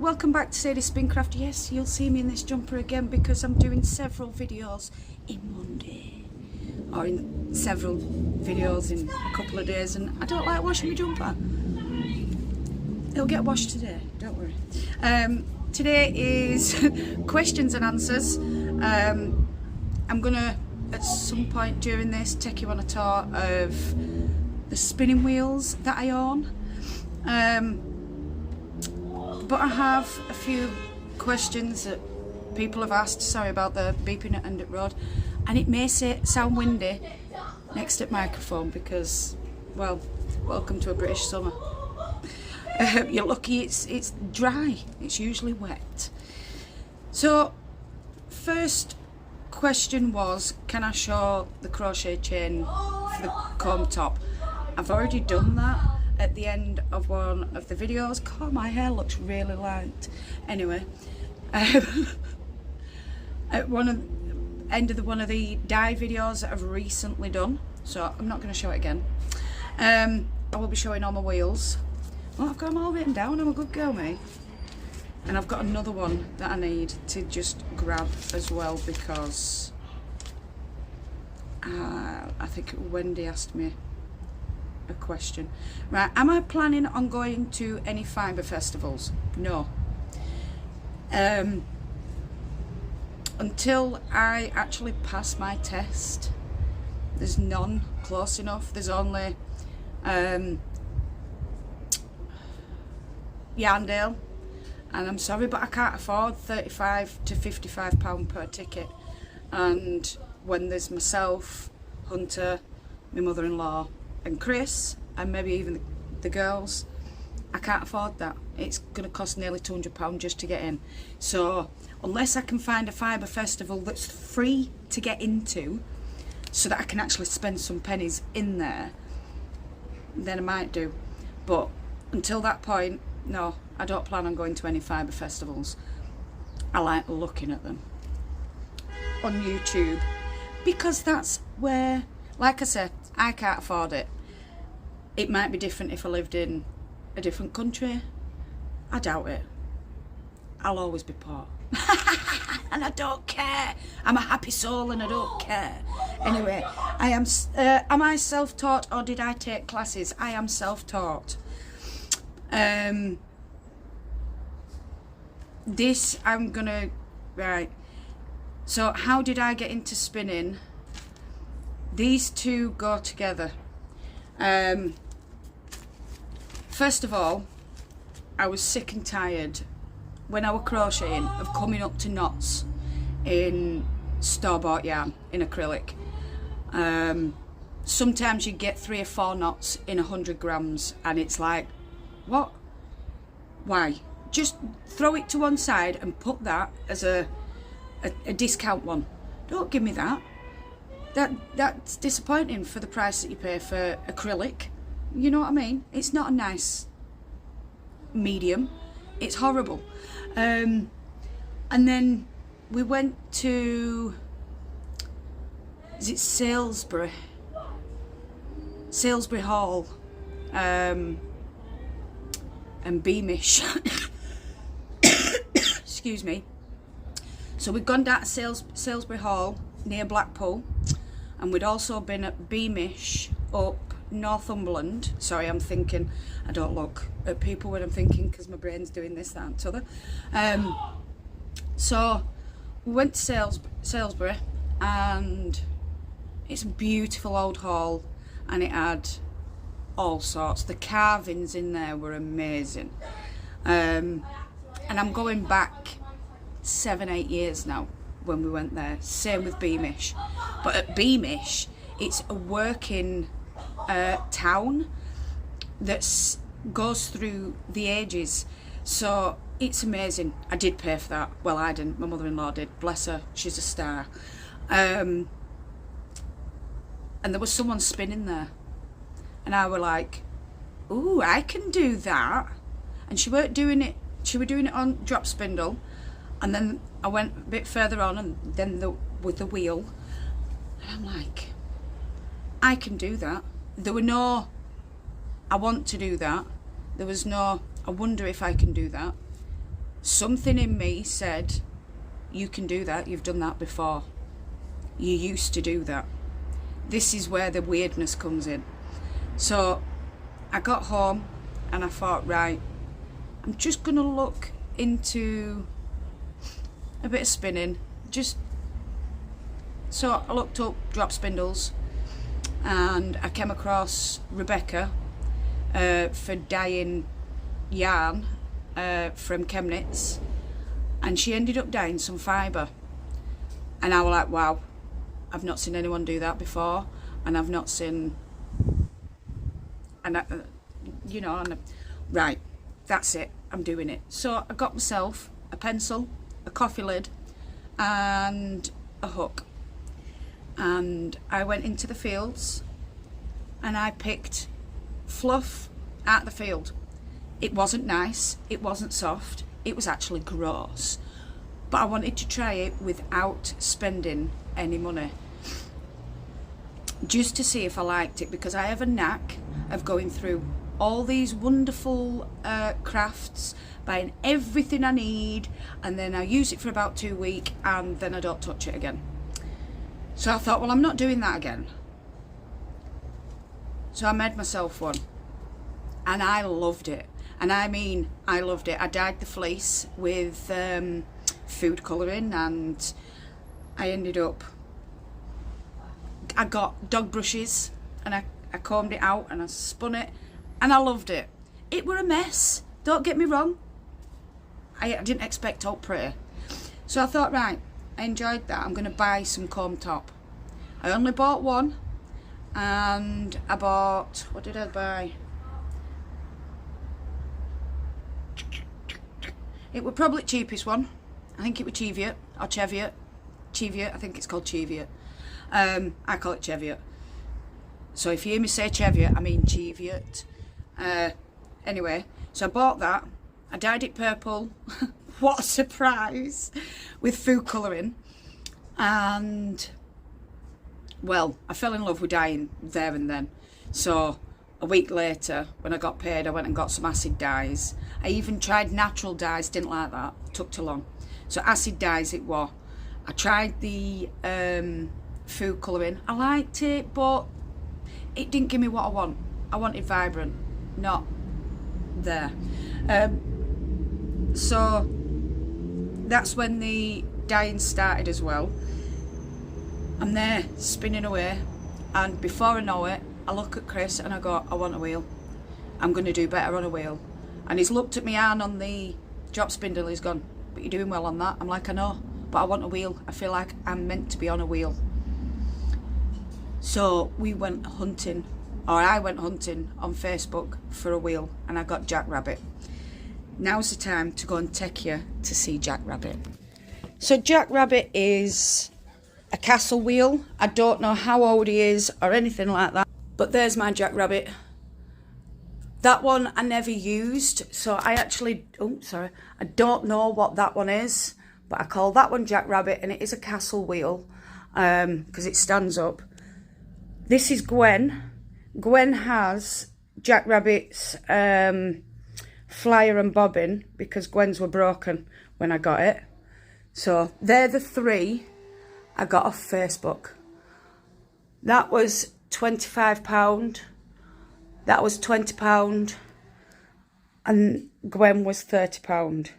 welcome back to Sadie Spincraft. Yes, you'll see me in this jumper again because I'm doing several videos in one day, or in several videos in a couple of days, and I don't like washing my jumper. It'll get washed today, don't worry. Today is questions and answers. I'm gonna at some point during this take you on a tour of the spinning wheels that I own. But I have a few questions that people have asked. Sorry about the beeping at Endit Road, and it may sound windy next to the microphone because, well, welcome to a British summer. You're lucky it's dry. It's usually wet. So, first question was, can I show the crochet chain for the comb top? I've already done that at the end of one of the videos. God, my hair looks really light. Anyway, at one of the dye videos that I've recently done, so I'm not going to show it again. I will be showing all my wheels. Well, I've got them all written down. I'm a good girl, mate. And I've got another one that I need to just grab as well because I think Wendy asked me a question. Right, am I planning on going to any fibre festivals? No. Until I actually pass my test, there's none close enough. There's only Yarndale, and I'm sorry, but I can't afford £35 to £55 per ticket. And when there's myself, Hunter, my mother-in-law, and Chris, and maybe even the girls, I can't afford that. It's going to cost nearly £200 just to get in. So unless I can find a fibre festival that's free to get into, so that I can actually spend some pennies in there, then I might do. But until that point, no, I don't plan on going to any fibre festivals. I like looking at them on YouTube because that's where, like I said, I can't afford it. It might be different if I lived in a different country. I doubt it. I'll always be poor. And I don't care. I'm a happy soul and I don't care. Anyway, am I self-taught or did I take classes? I am self-taught. This I'm gonna, right, so how did I get into spinning? These two go together. First of all, I was sick and tired when I was crocheting of coming up to knots in store-bought yarn in acrylic. Sometimes you get 3 or 4 knots in 100 grams and it's like, what? Why? Just throw it to one side and put that as a discount one. Don't give me that. That's disappointing for the price that you pay for acrylic. You know what I mean? It's not a nice medium. It's horrible. And then we went to, is it Salisbury Hall, and Beamish. Excuse me. So we'd gone down to Salisbury Hall near Blackpool, and we'd also been at Beamish up Northumberland. Sorry, I'm thinking, I don't look at people when I'm thinking because my brain's doing this, that and t'other. So we went to Salisbury, and it's a beautiful old hall, and it had all sorts. The carvings in there were amazing. And I'm going back 7-8 years now when we went there. Same with Beamish. But at Beamish, it's a working town that goes through the ages. So it's amazing. I did pay for that. Well, I didn't. My mother-in-law did. Bless her. She's a star. And there was someone spinning there. And I were like, ooh, I can do that. And she weren't doing it. She was doing it on drop spindle. And then I went a bit further on, and then with the wheel. And I'm like, I can do that. There were no, I want to do that. There was no, I wonder if I can do that. something in me said, you can do that, you've done that before. You used to do that. This is where the weirdness comes in. So I got home and I thought, right, I'm just going to look into a bit of spinning. So I looked up drop spindles and I came across Rebecca for dyeing yarn from Chemnitz, and she ended up dyeing some fibre, and I was like, wow, I've not seen anyone do that before, and I've not seen, and right, that's it, I'm doing it. So I got myself a pencil, a coffee lid and a hook, and I went into the fields and I picked fluff out the field. It wasn't nice, it wasn't soft, it was actually gross, but I wanted to try it without spending any money, just to see if I liked it, because I have a knack of going through all these wonderful crafts, buying everything I need, and then I use it for about 2 weeks and then I don't touch it again. So I thought, well, I'm not doing that again. So I made myself one and I loved it. And I mean, I loved it. I dyed the fleece with food colouring, and I ended up, I got dog brushes and I combed it out and I spun it, and I loved it. It were a mess, don't get me wrong. I didn't expect all pretty. So I thought, right, I enjoyed that, I'm going to buy some comb top. I only bought one, and I bought, what did I buy? It was probably the cheapest one. I think it was Cheviot or Cheviot. Cheviot, I think it's called Cheviot. I call it Cheviot. So if you hear me say Cheviot, I mean Cheviot. Anyway, so I bought that. I dyed it purple. What a surprise, with food colouring. And, well, I fell in love with dyeing there and then. So a week later, when I got paid, I went and got some acid dyes. I even tried natural dyes, didn't like that, took too long. So acid dyes it was. I tried the food colouring. I liked it, but it didn't give me what I want. I wanted vibrant, not there. So that's when the dyeing started as well. I'm there spinning away, and before I know it, I look at Chris and I go, I want a wheel. I'm going to do better on a wheel. And he's looked at me yarn on the drop spindle, he's gone, but you're doing well on that. I'm like, I know, but I want a wheel. I feel like I'm meant to be on a wheel. So we went hunting, or I went hunting on Facebook for a wheel, and I got Jackrabbit. Now's the time to go and take you to see Jackrabbit. So Jackrabbit is a castle wheel. I don't know how old he is or anything like that, but there's my Jackrabbit. That one I never used, so I actually, I don't know what that one is, but I call that one Jackrabbit, and it is a castle wheel because it stands up. This is Gwen. Gwen has Jackrabbit's flyer and bobbin, because Gwen's were broken when I got it. So they're the three I got off Facebook. That was £25. That was £20, and Gwen was £30.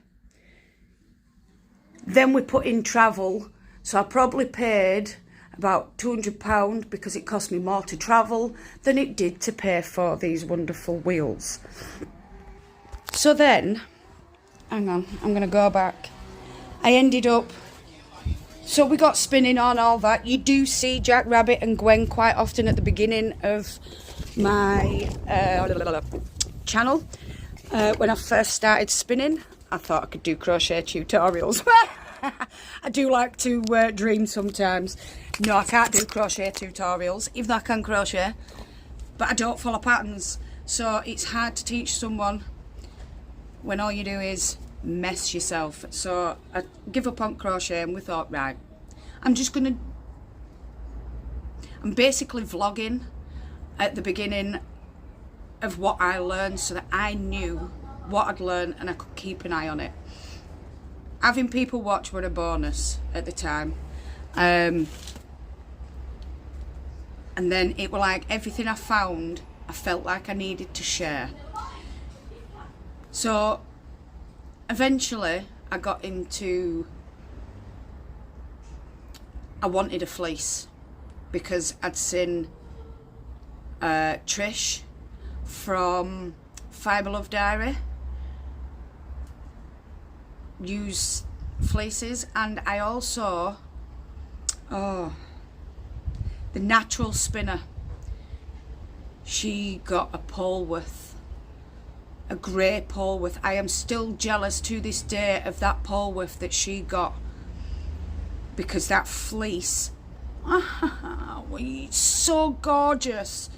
Then we put in travel, so I probably paid about £200 because it cost me more to travel than it did to pay for these wonderful wheels. So then, hang on, I'm going to go back. I ended up, so we got spinning on all that. You do see Jackrabbit and Gwen quite often at the beginning of my channel. When I first started spinning, I thought I could do crochet tutorials. I do like to dream sometimes. No, I can't do crochet tutorials, even though I can crochet, but I don't follow patterns. So it's hard to teach someone when all you do is mess yourself. So I give up on crochet, and we thought, right, I'm basically vlogging at the beginning of what I learned, so that I knew what I'd learned and I could keep an eye on it. having people watch were a bonus at the time. And then it were like everything I found, I felt like I needed to share. So eventually I got into, I wanted a fleece because I'd seen Trish from Fibre Love Diary use fleeces, and I also, the Natural Spinner, she got a Polwarth, a grey Polwarth. I am still jealous to this day of that Polwarth that she got, because that fleece, it's so gorgeous.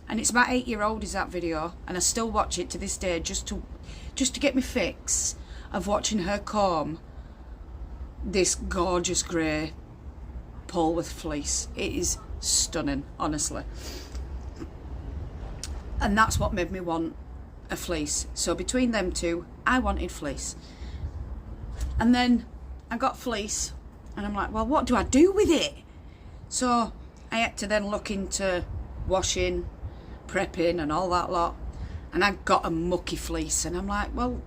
And it's my 8-year-old is that video, and I still watch it to this day just to get me fix of watching her comb this gorgeous grey Polwarth fleece. It is stunning, honestly. And that's what made me want a fleece. So between them two, I wanted fleece. And then I got fleece, and I'm like, well, what do I do with it? So I had to then look into washing, prepping and all that lot, and I got a mucky fleece, and I'm like, well,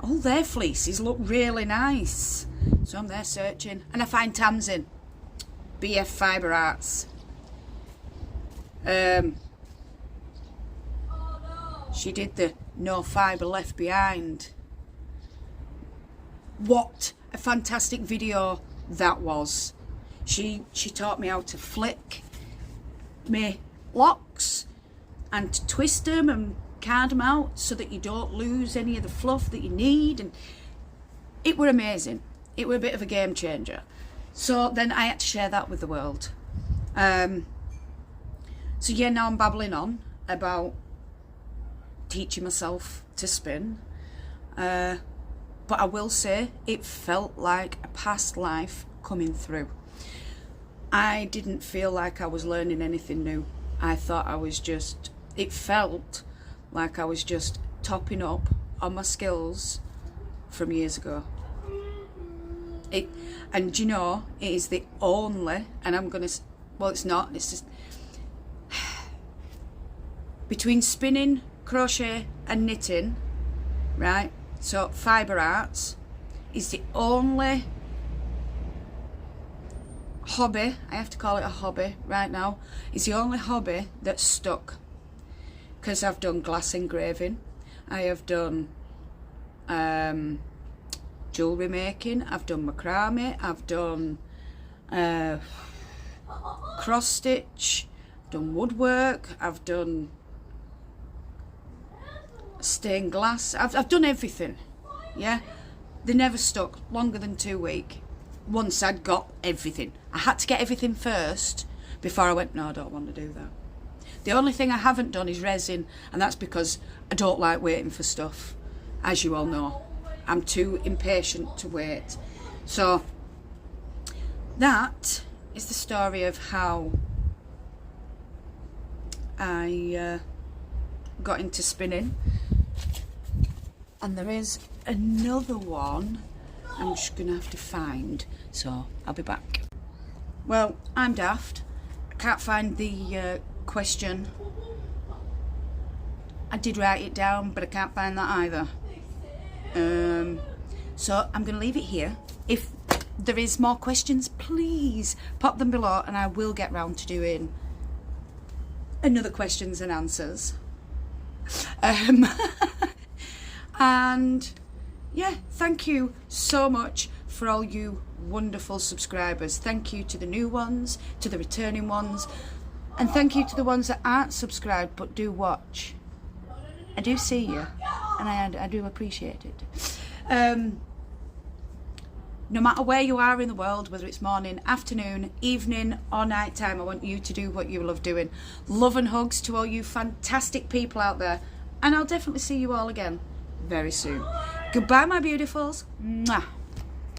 all their fleeces look really nice. So I'm there searching, and I find Tamsin, BF Fibre Arts. She did the No Fibre Left Behind. What a fantastic video that was. She taught me how to flick my locks and to twist them and card them out so that you don't lose any of the fluff that you need, and it were amazing. It were a bit of a game changer. So then I had to share that with the world. So yeah, now I'm babbling on about teaching myself to spin, but I will say it felt like a past life coming through. I didn't feel like I was learning anything new. I thought I was just, it felt like I was just topping up on my skills from years ago. And you know, it is the only, and I'm gonna, well, it's not, it's just, between spinning, crochet and knitting, right? So Fibre Arts is the only hobby, I have to call it a hobby right now, is the only hobby that's stuck. Because I've done glass engraving, I have done jewellery making, I've done macrame, I've done cross stitch, done woodwork, I've done stained glass, I've done everything, yeah? They never stuck longer than 2 weeks once I'd got everything. I had to get everything first before I went, no, I don't want to do that. The only thing I haven't done is resin, and that's because I don't like waiting for stuff, as you all know. I'm too impatient to wait. So that is the story of how I got into spinning. And there is another one I'm just gonna have to find, so I'll be back. Well, I'm daft. I can't find the question. I did write it down, but I can't find that either. So I'm gonna leave it here. If there is more questions, please pop them below, and I will get round to doing another questions and answers. And yeah, thank you so much for all you wonderful subscribers. Thank you to the new ones, to the returning ones, and thank you to the ones that aren't subscribed but do watch. I do see you, and I do appreciate it. No matter where you are in the world, whether it's morning, afternoon, evening or night time, I want you to do what you love doing. Love and hugs to all you fantastic people out there, and I'll definitely see you all again very soon. Goodbye, my beautifuls. Mwah.